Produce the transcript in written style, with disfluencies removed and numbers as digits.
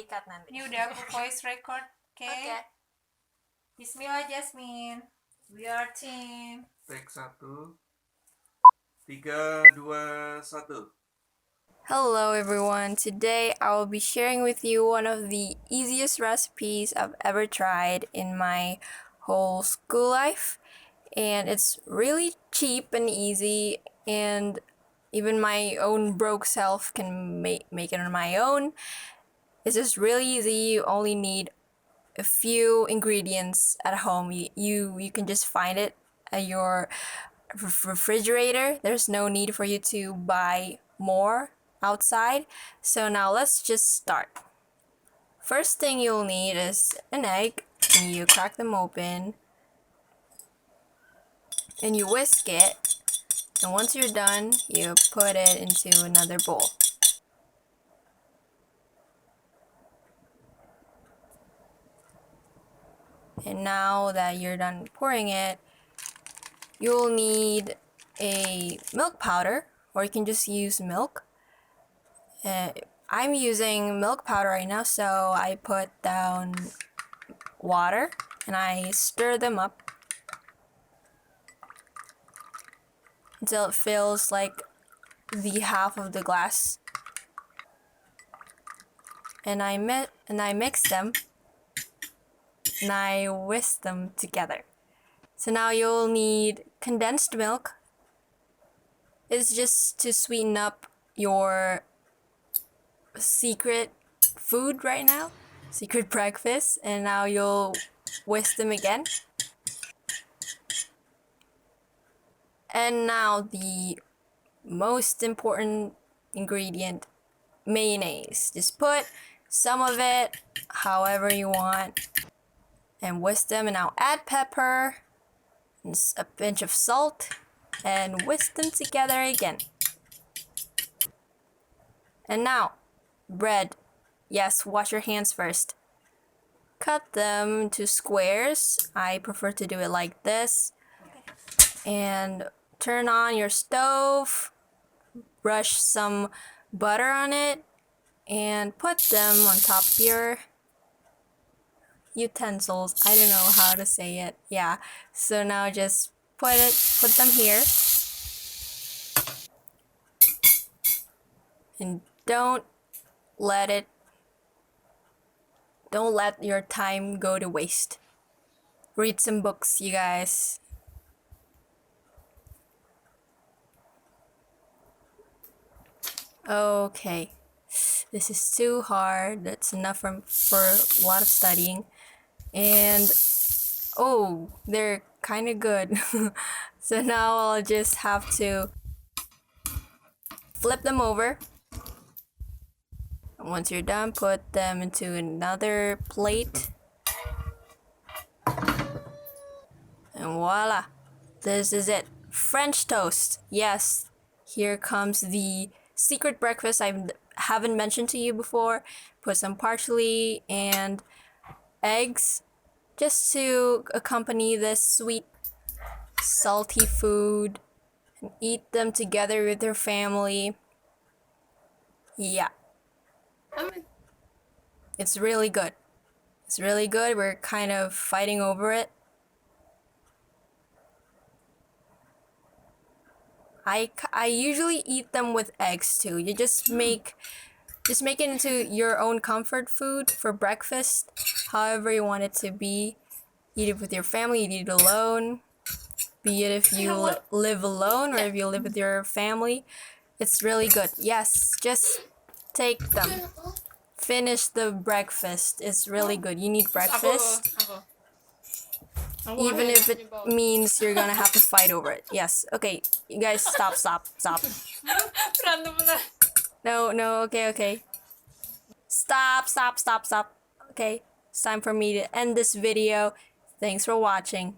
Ikat nanti. Ini udah aku voice record, oke? Oke. Bismillah, Jasmine. We are team. Take 1, 3, 2, 1. Hello everyone. Today I will be sharing with you one of the easiest recipes I've ever tried in my whole school life. And it's really cheap and easy, and even my own broke self can make it on my own. It's just really easy. You only need a few ingredients at home. You can just find it at your refrigerator. There's no need for you to buy more outside. So now let's just start. First thing you'll need is an egg, and you crack them open and you whisk it, and once you're done you put it into another bowl. And now that you're done pouring it, you'll need a milk powder, or you can just use milk. I'm using milk powder right now, so I put down water and I stir them up until it fills like the half of the glass. And I mix them and I whisk them together. So now you'll need condensed milk. It's just to sweeten up your secret food right now, secret breakfast. And now you'll whisk them again. And now the most important ingredient, mayonnaise. Just put some of it however you want and whisk them, and now add pepper and a pinch of salt and whisk them together again. And now bread. Yes, wash your hands first. Cut them to squares. I prefer to do it like this. And turn on your stove, brush some butter on it, and put them on top of your utensils. I don't know how to say it. Yeah. So now just put them here. And don't let your time go to waste. Read some books, you guys. Okay. This is too hard. That's enough for a lot of studying. And oh, they're kind of good. So now I'll just have to flip them over. And once you're done, put them into another plate. And voila, this is it. French toast. Yes, here comes the secret breakfast I haven't mentioned to you before. Put some parsley and eggs just to accompany this sweet, salty food, and eat them together with your family. Yeah. It's really good. It's really good. We're kind of fighting over it. I usually eat them with eggs too. You just make it into your own comfort food for breakfast, however you want it to be. Eat it with your family, eat it alone. Be it if you live alone or if you live with your family. It's really good. Yes, just take them. Finish the breakfast. It's really good. You need breakfast. Even if it means you're gonna have to fight over it. Yes. Okay. You guys stop. No, okay. Stop. Okay. It's time for me to end this video. Thanks for watching.